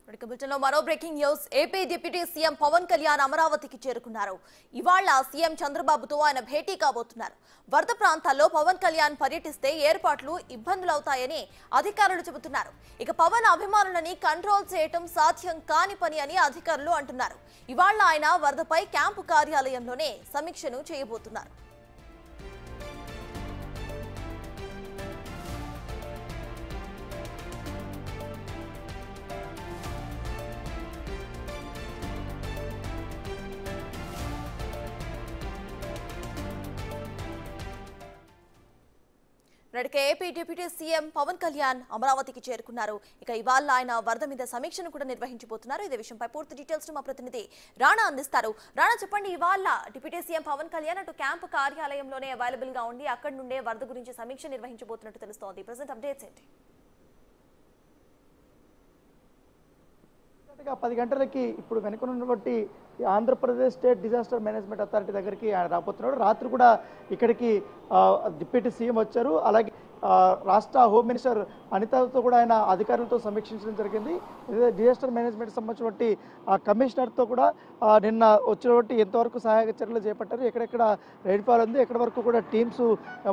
బులెటిన్లో మరో breaking news. AP deputy CM Pawan Kalyan అమరావతికి చేరుకున్నారు. ఇవాళ సీఎం చంద్రబాబుతో ఆయన భేటీ కాబోతున్నారు. వరద ప్రాంతాల్లో పవన్ కళ్యాణ్ పర్యటిస్తే ఏర్పాట్లు ఇబ్బందులవుతాయని అధికారులు చెబుతున్నారు. ఇక పవన్ అభిమానులని కంట్రోల్ చేయటం సాధ్యం కాని పని అని అధికారులు అంటున్నారు. ఇవాళ ఆయన వరదపై క్యాంపు కార్యాలయంలోనే సమీక్షను చేయబోతున్నారు. AP deputy CM Pawan Kalyan అమరావతికి చేరుకున్నారు. ఇక ఇవాళ ఆయన వరద మీద సమీక్షను కూడా నిర్వహించబోతున్నారు. ఇదే విషయంపై పూర్తి డీటెయిల్స్ మా ప్రతినిధి రాణా అందిస్తారు. రాణా, చెప్పండి, ఇవాళ డిప్యూటీ సీఎం పవన్ కళ్యాణ్ అటు క్యాంపు కార్యాలయంలోనే అవైలబుల్ గా ఉండి అక్కడి నుండే వరద గురించి సమీక్ష నిర్వహించబోతున్నట్టు తెలుస్తోంది. ప్రెజెంట్ అప్డేట్స్ ఏంటి? 10 గంటలకి ఇప్పుడు వెనుకనున్నటువంటి Andhra Pradesh state disaster management authority దగ్గరికి ఆయన రాబోతున్నాడు. రాత్రి కూడా ఇక్కడికి డిప్యూటీ సీఎం వచ్చారు. అలాగే రాష్ట్ర హోమ్ మినిస్టర్ అనితతో కూడా ఆయన అధికారులతో సమీక్షించడం జరిగింది. డిజాస్టర్ మేనేజ్మెంట్ సంబంధించినటువంటి కమిషనర్తో కూడా నిన్న వచ్చినటువంటి ఎంతవరకు సహాయక చర్యలు చేపట్టారు, ఎక్కడెక్కడ రైన్ఫాల్ ఉంది, ఎక్కడి వరకు కూడా టీమ్స్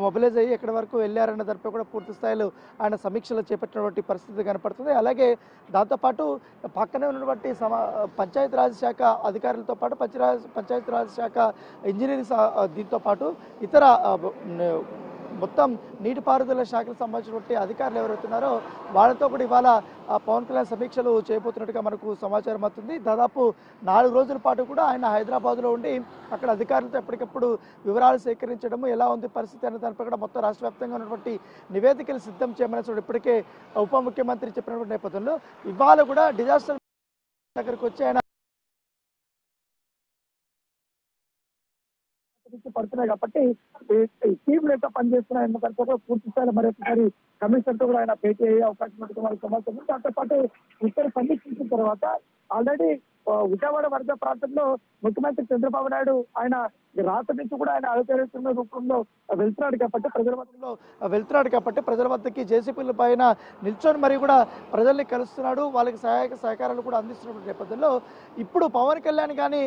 మొబిలైజ్ అయ్యి ఎక్కడి వరకు వెళ్ళారన్న దానిపై కూడా పూర్తి స్థాయిలో ఆయన సమీక్షలు చేపట్టినటువంటి పరిస్థితి కనపడుతుంది. అలాగే దాంతోపాటు పక్కనే ఉన్నటువంటి పంచాయతీరాజ్ శాఖ అధికారులతో పాటు పంచాయతీరాజ్ శాఖ ఇంజనీరింగ్ దీంతో పాటు ఇతర మొత్తం నీటిపారుదల శాఖకు సంబంధించినటువంటి అధికారులు ఎవరైతున్నారో వాళ్ళతో కూడా ఇవాళ పవన్ కళ్యాణ్ సమీక్షలు చేయబోతున్నట్టుగా మనకు సమాచారం అవుతుంది. దాదాపు 4 రోజుల పాటు కూడా ఆయన హైదరాబాద్లో ఉండి అక్కడ అధికారులతో ఎప్పటికప్పుడు వివరాలు సేకరించడము, ఎలా ఉంది పరిస్థితి అనే దానిపై కూడా మొత్తం రాష్ట్ర వ్యాప్తంగా ఉన్నటువంటి నివేదికలు సిద్ధం చేయమని ఇప్పటికే ఉప ముఖ్యమంత్రి చెప్పినటువంటి నేపథ్యంలో ఇవాళ కూడా డిజాస్టర్ దగ్గరకు వచ్చి ఆయన పడుతున్నాయి కాబట్టి టీంలు ఎంత పనిచేస్తున్నాయి ఎందుకంటే కూడా పూర్తి స్థాయిలో మరొకసారి కమిషనర్తో కూడా ఆయన భేటీ అయ్యే అవకాశం ఉంటుంది వారికి సమాచారం. దాంతో పాటు ఇక్కడ సమీక్షించిన తర్వాత ఆల్రెడీ విజయవాడ వరద ప్రాంతంలో ముఖ్యమంత్రి చంద్రబాబు నాయుడు ఆయన రాత్రి నుంచి కూడా ఆయన అధికారుల రూపంలో వెళ్తున్నాడు కాబట్టి ప్రజల వద్దకి జేసీపీల పైన నిల్చొని మరి కూడా ప్రజల్ని కలుస్తున్నాడు, వాళ్ళకి సహాయక సహకారాలు కూడా అందిస్తున్న నేపథ్యంలో ఇప్పుడు పవన్ కళ్యాణ్ కానీ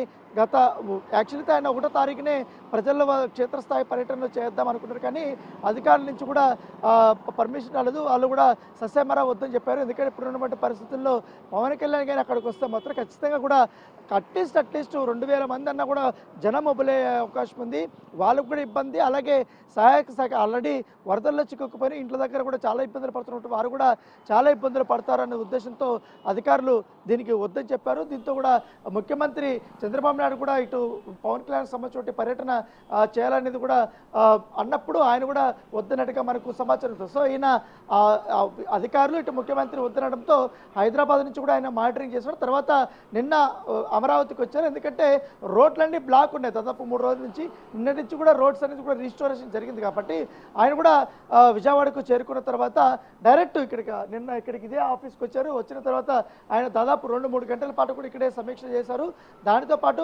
యాక్చువల్గా ఆయన 1వ తారీఖునే ప్రజల క్షేత్రస్థాయి పర్యటనలు చేద్దాం అనుకున్నారు. కానీ అధికారుల నుంచి కూడా పర్మిషన్ రాలేదు, వాళ్ళు కూడా సస్యమరా వద్దని చెప్పారు. ఎందుకంటే ఇప్పుడు ఉన్నటువంటి పరిస్థితుల్లో పవన్ కళ్యాణ్ కానీ అక్కడికి వస్తే మాత్రం ఖచ్చితంగా కూడా అట్లీస్ట్ 2000 మంది అన్నా కూడా జనం మొబిలయ్యే అవకాశం ఉంది, వాళ్ళకు కూడా ఇబ్బంది. అలాగే సహాయక శాఖ ఆల్రెడీ వరదల్లో చిక్కుకుపోయి ఇంట్ల దగ్గర కూడా చాలా ఇబ్బందులు పడుతున్నట్టు వారు కూడా చాలా ఇబ్బందులు పడతారనే ఉద్దేశంతో అధికారులు దీనికి వద్దని చెప్పారు. దీంతో కూడా ముఖ్యమంత్రి చంద్రబాబు నాయుడు కూడా ఇటు పవన్ కళ్యాణ్ సంబంధించిన పర్యటన చేయాలనేది కూడా అన్నప్పుడు ఆయన కూడా వద్దనట్టుగా మనకు సమాచారం. సో ఈయన అధికారులు ఇటు ముఖ్యమంత్రి వద్దనడంతో హైదరాబాద్ నుంచి కూడా ఆయన మానిటరింగ్ చేశారు. తర్వాత నిన్న అమరావతికి వచ్చారు. ఎందుకంటే రోడ్లన్నీ బ్లాక్ ఉన్నాయి దాదాపు 3 రోజుల నుంచి. నిన్నటి నుంచి కూడా రోడ్స్ అనేది కూడా రిస్టోరేషన్ జరిగింది కాబట్టి ఆయన కూడా విజయవాడకు చేరుకున్న తర్వాత డైరెక్ట్ ఇక్కడికి ఇదే ఆఫీస్కి వచ్చారు. వచ్చిన తర్వాత ఆయన దాదాపు 2-3 గంటల పాటు కూడా ఇక్కడే సమీక్ష చేశారు. దానితో పాటు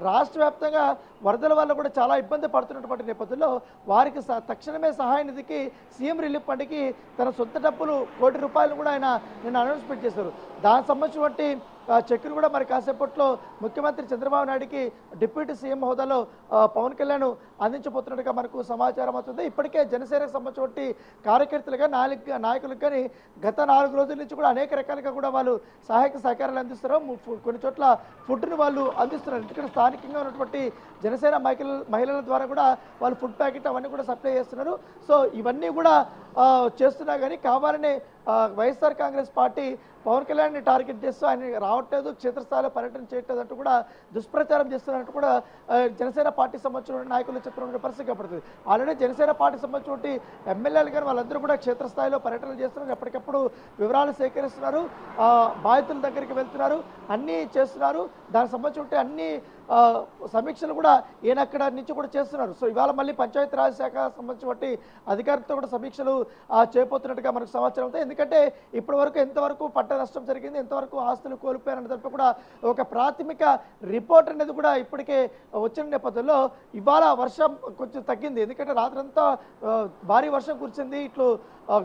రాష్ట్ర వ్యాప్తంగా వరదల వల్ల కూడా చాలా ఇబ్బంది పడుతున్నటువంటి నేపథ్యంలో వారికి తక్షణమే సహాయ నిధికి సీఎం రిలీఫ్ ఫండ్కి తన సొంత డబ్బులు ₹1 కోటి కూడా ఆయన నిన్న అనౌన్స్మెంట్ చేశారు. దానికి సంబంధించినటువంటి చెక్కును కూడా మరి కాసేపట్లో ముఖ్యమంత్రి చంద్రబాబు నాయుడికి డిప్యూటీ సీఎం హోదాలో పవన్ కళ్యాణ్ అందించబోతున్నట్టుగా మనకు సమాచారం అవుతుంది. ఇప్పటికే జనసేనకు సంబంధించిన కార్యకర్తలుగా నాయకులకు కానీ గత 4 రోజుల నుంచి కూడా అనేక రకాలుగా కూడా వాళ్ళు సహాయక సహకారాలు అందిస్తారు. కొన్ని చోట్ల ఫుడ్ను వాళ్ళు అందిస్తున్నారు. ఎందుకంటే స్థానికంగా ఉన్నటువంటి జనసేన మహిళల ద్వారా కూడా వాళ్ళు ఫుడ్ ప్యాకెట్ అవన్నీ కూడా సప్లై చేస్తున్నారు. సో ఇవన్నీ కూడా చేస్తున్నా కానీ కావాలనే వైఎస్ఆర్ కాంగ్రెస్ పార్టీ పవన్ కళ్యాణ్ని టార్గెట్ చేస్తూ ఆయన రావట్లేదు, క్షేత్రస్థాయిలో పర్యటన చేయట్లేదు అంటూ కూడా దుష్ప్రచారం చేస్తున్నట్టు కూడా జనసేన పార్టీ సంబంధించిన నాయకులు చెప్తున్న పరిస్థితి కనపడుతుంది. ఆల్రెడీ జనసేన పార్టీ సంబంధించిన ఎమ్మెల్యేలు కానీ వాళ్ళందరూ కూడా క్షేత్రస్థాయిలో పర్యటనలు చేస్తున్నారు, ఎప్పటికప్పుడు వివరాలు సేకరిస్తున్నారు, బాధితుల దగ్గరికి వెళ్తున్నారు, అన్నీ చేస్తున్నారు. దానికి సంబంధించిన అన్ని సమీక్షలు కూడా ఈయన అక్కడ నుంచి కూడా చేస్తున్నారు. సో ఇవాళ మళ్ళీ పంచాయతీరాజ్ శాఖ సంబంధించి అధికారులతో కూడా సమీక్షలు చేయబోతున్నట్టుగా మనకు సమాచారం అవుతాయి. ఎందుకంటే ఇప్పటి వరకు ఎంతవరకు పంట నష్టం జరిగింది, ఎంతవరకు ఆస్తులు కోల్పోయారనే దానిపై కూడా ఒక ప్రాథమిక రిపోర్ట్ అనేది కూడా ఇప్పటికే వచ్చిన నేపథ్యంలో ఇవాళ వర్షం కొంచెం తగ్గింది. ఎందుకంటే రాత్రంతా భారీ వర్షం కురిసింది. ఇట్లు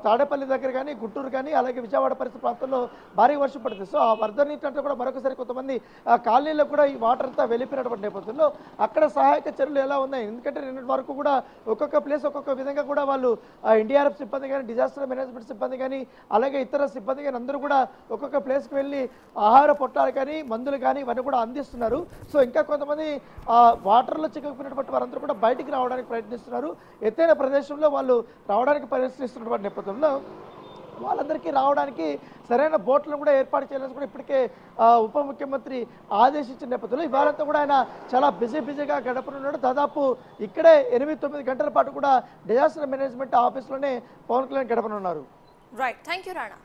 తాడేపల్లి దగ్గర కానీ, గుంటూరు కానీ, అలాగే విజయవాడ పరిసర ప్రాంతాల్లో భారీ వర్షం పడుతుంది. సో ఆ వరద నీటి అంటే కూడా మరొకసారి కొంతమంది కాలనీలో కూడా ఈ వాటర్ అంతా వెళ్ళిపోయినటువంటి నేపథ్యంలో అక్కడ సహాయక చర్యలు ఎలా ఉన్నాయి, ఎందుకంటే నిన్నటి వరకు కూడా ఒక్కొక్క ప్లేస్ ఒక్కొక్క విధంగా కూడా వాళ్ళు ఎన్డీఆర్ఎఫ్ సిబ్బంది కానీ, డిజాస్టర్ మేనేజ్మెంట్ సిబ్బంది కానీ, అలాగే ఇతర సిబ్బంది కానీ అందరూ కూడా ఒక్కొక్క ప్లేస్కి వెళ్ళి ఆహార పొట్లాలు కానీ, మందులు కానీ ఇవన్నీ కూడా అందిస్తున్నారు. సో ఇంకా కొంతమంది వాటర్లో చిక్కుకున్నటువంటి వారందరూ కూడా బయటికి రావడానికి ప్రయత్నిస్తున్నారు. ఎత్తైన ప్రదేశంలో వాళ్ళు రావడానికి ప్రయత్నిస్తున్నటువంటి నేపథ్యంలో వాళ్ళందరికీ రావడానికి సరైన బోట్లను కూడా ఏర్పాటు చేయాలని కూడా ఇప్పటికే ఉప ముఖ్యమంత్రి ఆదేశించిన నేపథ్యంలో ఇవాళంతా కూడా ఆయన చాలా బిజీగా గడపనున్నాడు. దాదాపు ఇక్కడే 8-9 గంటల పాటు కూడా డిజాస్టర్ మేనేజ్మెంట్ ఆఫీస్లోనే పవన్ కళ్యాణ్ గడపనున్నారు. Right, thank you Rana.